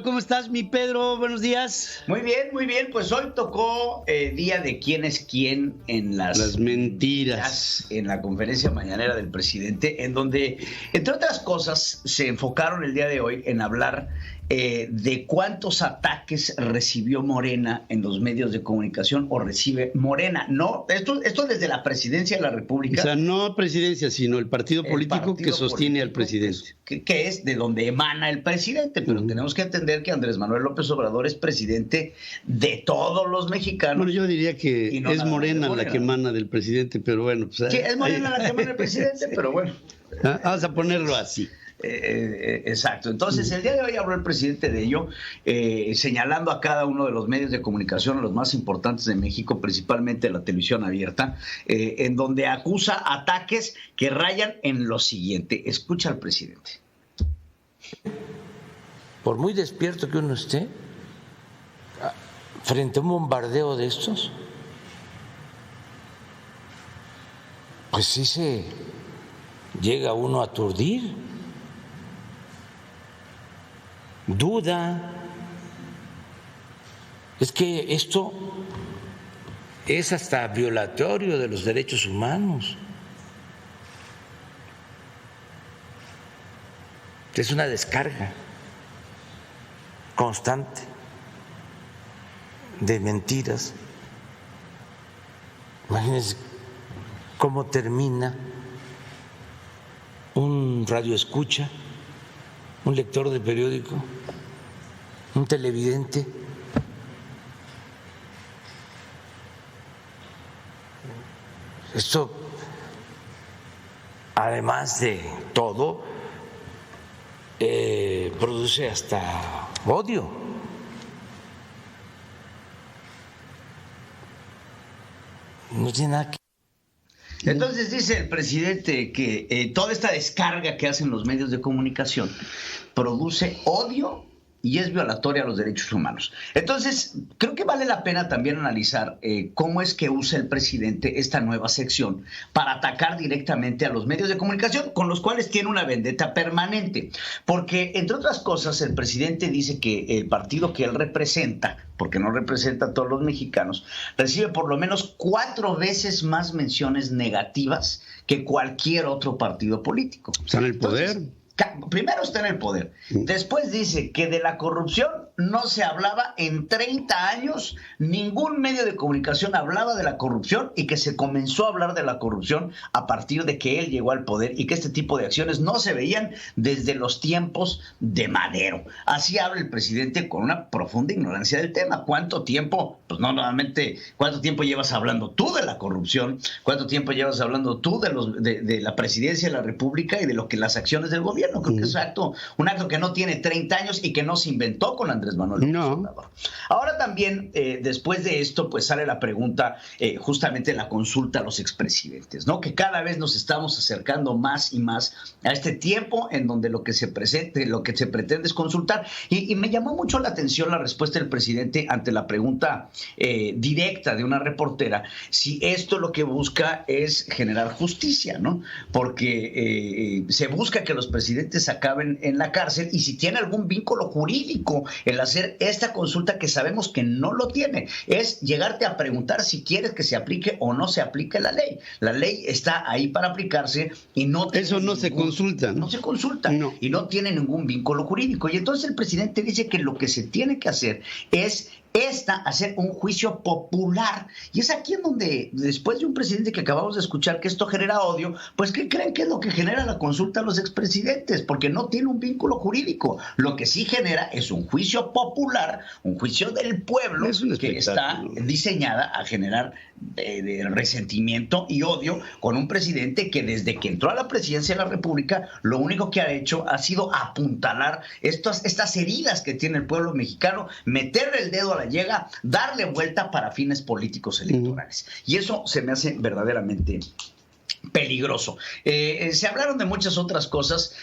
¿Cómo estás, mi Pedro? Buenos días. Muy bien, muy bien. Pues hoy tocó día de quién es quién en las mentiras. En la conferencia mañanera del presidente, en donde, entre otras cosas, se enfocaron el día de hoy en hablar de cuántos ataques recibió Morena en los medios de comunicación o recibe Morena. No, esto desde la presidencia de la República. O sea, no presidencia, sino el partido político que sostiene al presidente. Que es de donde emana el presidente, pero tenemos que entender que Andrés Manuel López Obrador es presidente de todos los mexicanos. Bueno, yo diría que no es Morena la que emana del presidente, pero bueno. Pues, sí, es Morena la que emana del presidente, sí. Pero bueno. Vamos a ponerlo así. Exacto. Entonces, el día de hoy habló el presidente de ello, señalando a cada uno de los medios de comunicación, los más importantes de México, principalmente la televisión abierta, en donde acusa ataques que rayan en lo siguiente. Escucha al presidente. Por muy despierto que uno esté, frente a un bombardeo de estos, pues sí se llega uno a aturdir. Duda. Es que esto es hasta violatorio de los derechos humanos. Es una descarga constante de mentiras. Imagínense cómo termina un radioescucha, un lector de periódico, un televidente. Esto, además de todo, produce hasta odio. No tiene nada que... Entonces dice el presidente que toda esta descarga que hacen los medios de comunicación produce odio y es violatoria a los derechos humanos. Entonces, creo que vale la pena también analizar cómo es que usa el presidente esta nueva sección para atacar directamente a los medios de comunicación, con los cuales tiene una vendetta permanente. Porque, entre otras cosas, el presidente dice que el partido que él representa, porque no representa a todos los mexicanos, recibe por lo menos 4 veces más menciones negativas que cualquier otro partido político. Está en el poder. Entonces, primero está en el poder. Después dice que de la corrupción no se hablaba en 30 años. Ningún medio de comunicación hablaba de la corrupción y que se comenzó a hablar de la corrupción a partir de que él llegó al poder y que este tipo de acciones no se veían desde los tiempos de Madero. Así habla el presidente con una profunda ignorancia del tema. ¿Cuánto tiempo? Pues no, nuevamente, ¿cuánto tiempo llevas hablando tú de la corrupción? ¿Cuánto tiempo llevas hablando tú de la presidencia de la República y de lo que las acciones del gobierno? Creo que es un acto que no tiene 30 años y que no se inventó con Andrés Manuel López Obrador. Ahora también, después de esto, pues sale la pregunta, justamente la consulta a los expresidentes, ¿no? Que cada vez nos estamos acercando más y más a este tiempo en donde lo que se pretende es consultar. Y me llamó mucho la atención la respuesta del presidente ante la pregunta directa de una reportera, si esto lo que busca es generar justicia, ¿no? Porque se busca que los presidentes acaben en la cárcel y si tiene algún vínculo jurídico el hacer esta consulta, que sabemos que no lo tiene, es llegarte a preguntar si quieres que se aplique o no se aplique la ley. La ley está ahí para aplicarse y no eso no se consulta, ¿no? No se consulta, no. Y no tiene ningún vínculo jurídico. Y entonces el presidente dice que lo que se tiene que hacer es hacer un juicio popular. Y es aquí en donde, después de un presidente que acabamos de escuchar que esto genera odio, pues ¿qué creen que es lo que genera la consulta a los expresidentes? Porque no tiene un vínculo jurídico. Lo que sí genera es un juicio popular, un juicio del pueblo que está diseñada a generar de resentimiento y odio con un presidente que desde que entró a la presidencia de la República lo único que ha hecho ha sido apuntalar estas heridas que tiene el pueblo mexicano, meterle el dedo a la llaga, darle vuelta para fines políticos electorales. Y eso se me hace verdaderamente peligroso. Se hablaron de muchas otras cosas.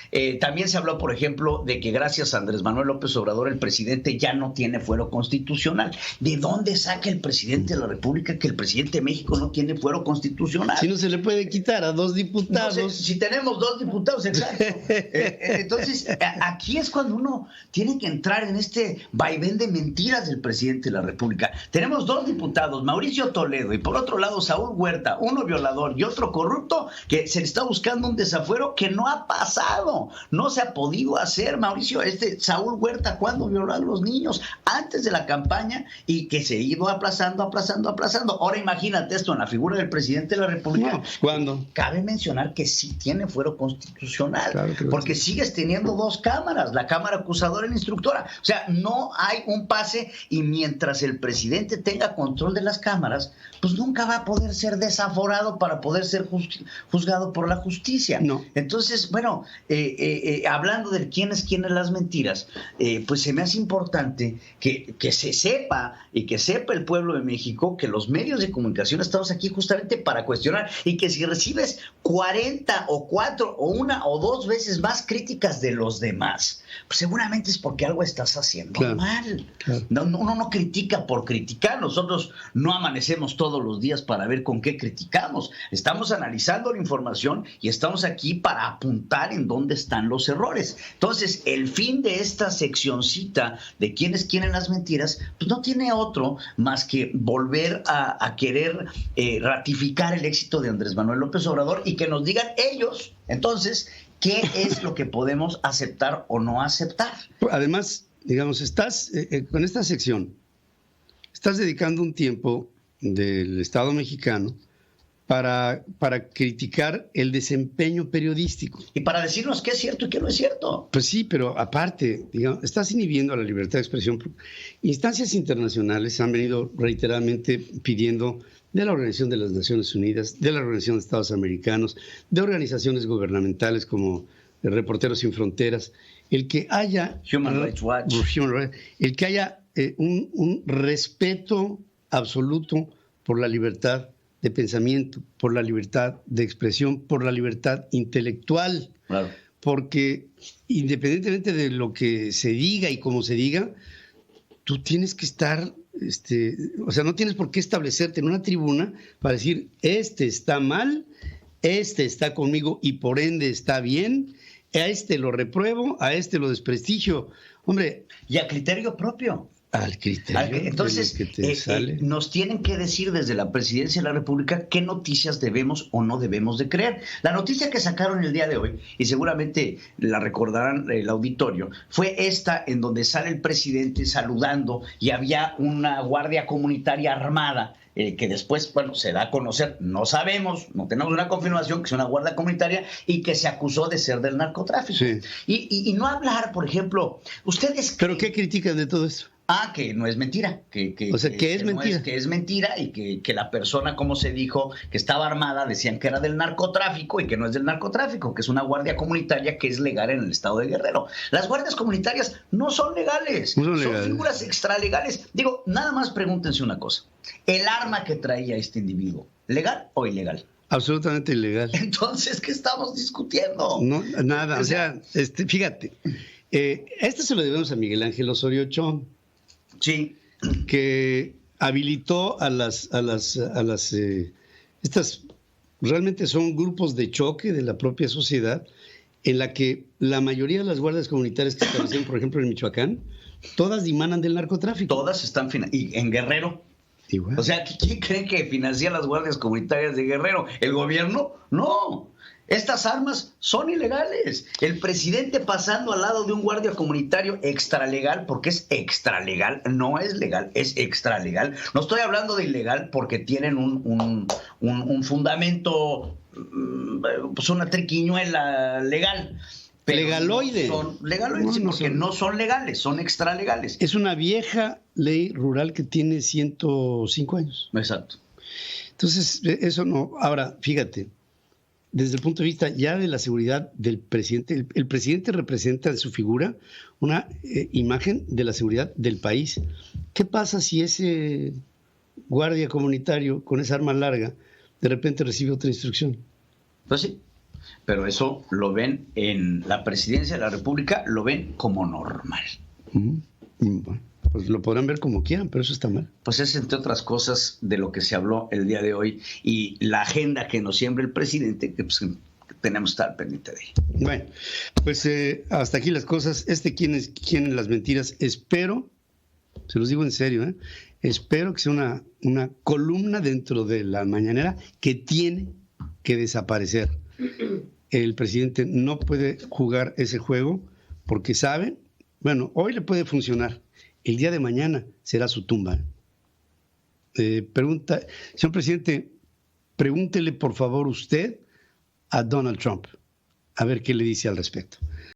También se habló, por ejemplo, de que gracias a Andrés Manuel López Obrador el presidente ya no tiene fuero constitucional. ¿De dónde saca el presidente de la República que el presidente de México no tiene fuero constitucional? Si no se le puede quitar a 2 diputados. No sé, si tenemos 2 diputados, exacto. Entonces, aquí es cuando uno tiene que entrar en este vaivén de mentiras del presidente de la República. Tenemos 2 diputados, Mauricio Toledo y por otro lado Saúl Huerta, uno violador y otro corrupto, que se le está buscando un desafuero que no ha pasado, no se ha podido hacer. Mauricio, Saúl Huerta, ¿cuándo violó a los niños? Antes de la campaña, y que se ha ido aplazando. Ahora imagínate esto en la figura del presidente de la República. No, ¿cuándo? Cabe mencionar que sí tiene fuero constitucional, claro que porque sigues teniendo 2 cámaras, la cámara acusadora y la instructora. O sea, no hay un pase, y mientras el presidente tenga control de las cámaras, pues nunca va a poder ser desaforado para poder ser juzgado por la justicia. No. Entonces, bueno, hablando de quiénes las mentiras, pues se me hace importante que se sepa, y que sepa el pueblo de México, que los medios de comunicación estamos aquí justamente para cuestionar, y que si recibes 40 o 4 o 1 o 2 veces más críticas de los demás, pues seguramente es porque algo estás haciendo mal. Claro. Uno no critica por criticar. Nosotros no amanecemos todos los días para ver con qué criticamos. Estamos analizando la información y estamos aquí para apuntar en dónde están los errores. Entonces, el fin de esta seccioncita de quiénes quieren las mentiras, pues no tiene otro más que volver a querer ratificar el éxito de Andrés Manuel López Obrador, y que nos digan ellos, entonces, qué es lo que podemos aceptar o no aceptar. Además, digamos, estás con esta sección, estás dedicando un tiempo del Estado mexicano para criticar el desempeño periodístico. Y para decirnos qué es cierto y qué no es cierto. Pues sí, pero aparte, digamos, estás inhibiendo a la libertad de expresión. Instancias internacionales han venido reiteradamente pidiendo, de la Organización de las Naciones Unidas, de la Organización de Estados Americanos, de organizaciones gubernamentales como Reporteros Sin Fronteras, el que haya Human Rights Watch, el que haya un respeto absoluto por la libertad de pensamiento, por la libertad de expresión, por la libertad intelectual. Claro. Porque independientemente de lo que se diga y cómo se diga, tú tienes que estar, o sea, no tienes por qué establecerte en una tribuna para decir, está mal, está conmigo y por ende está bien, a lo repruebo, a lo desprestigio. Hombre. Y a criterio propio. Al criterio. Entonces, que te sale. Nos tienen que decir desde la Presidencia de la República qué noticias debemos o no debemos de creer. La noticia que sacaron el día de hoy, y seguramente la recordarán el auditorio, fue esta en donde sale el presidente saludando y había una guardia comunitaria armada, que después, bueno, se da a conocer, no sabemos, no tenemos una confirmación que es una guardia comunitaria, y que se acusó de ser del narcotráfico. Sí. Y no hablar, por ejemplo, ustedes... ¿Pero qué critican de todo esto? Que no es mentira. O sea, que es mentira. Que es mentira, y que la persona, como se dijo, que estaba armada, decían que era del narcotráfico, y que no es del narcotráfico, que es una guardia comunitaria que es legal en el estado de Guerrero. Las guardias comunitarias no son legales, son figuras extralegales. Digo, nada más pregúntense una cosa. ¿El arma que traía este individuo, legal o ilegal? Absolutamente ilegal. Entonces, ¿qué estamos discutiendo? No, nada. O sea, fíjate, esto se lo debemos a Miguel Ángel Osorio Chong. Sí. Que habilitó estas realmente son grupos de choque de la propia sociedad, en la que la mayoría de las guardias comunitarias que establecieron, por ejemplo, en Michoacán, todas dimanan del narcotráfico. Todas están y en Guerrero. Igual. O sea, ¿quién cree que financia las guardias comunitarias de Guerrero? ¿El gobierno? No. Estas armas son ilegales. El presidente pasando al lado de un guardia comunitario extralegal, porque es extralegal, no es legal, es extralegal. No estoy hablando de ilegal porque tienen un fundamento, pues una triquiñuela legal. Pero legaloide. Son legaloides, porque no son legales, son extralegales. Es una vieja ley rural que tiene 105 años. Exacto. Entonces, eso no. Ahora, fíjate, desde el punto de vista ya de la seguridad del presidente, el presidente representa en su figura una imagen de la seguridad del país. ¿Qué pasa si ese guardia comunitario con esa arma larga de repente recibe otra instrucción? Pues sí, pero eso lo ven en la presidencia de la República, lo ven como normal. Bueno, pues lo podrán ver como quieran, pero eso está mal. Pues es entre otras cosas de lo que se habló el día de hoy y la agenda que nos siembra el presidente, que pues, tenemos que estar pendiente de ella. Bueno, pues hasta aquí las cosas. ¿Quién es quién en las mentiras? Espero, se los digo en serio, espero que sea una columna dentro de la mañanera que tiene que desaparecer. El presidente no puede jugar ese juego porque sabe, bueno, hoy le puede funcionar, el día de mañana será su tumba. Señor presidente, pregúntele por favor usted a Donald Trump, a ver qué le dice al respecto.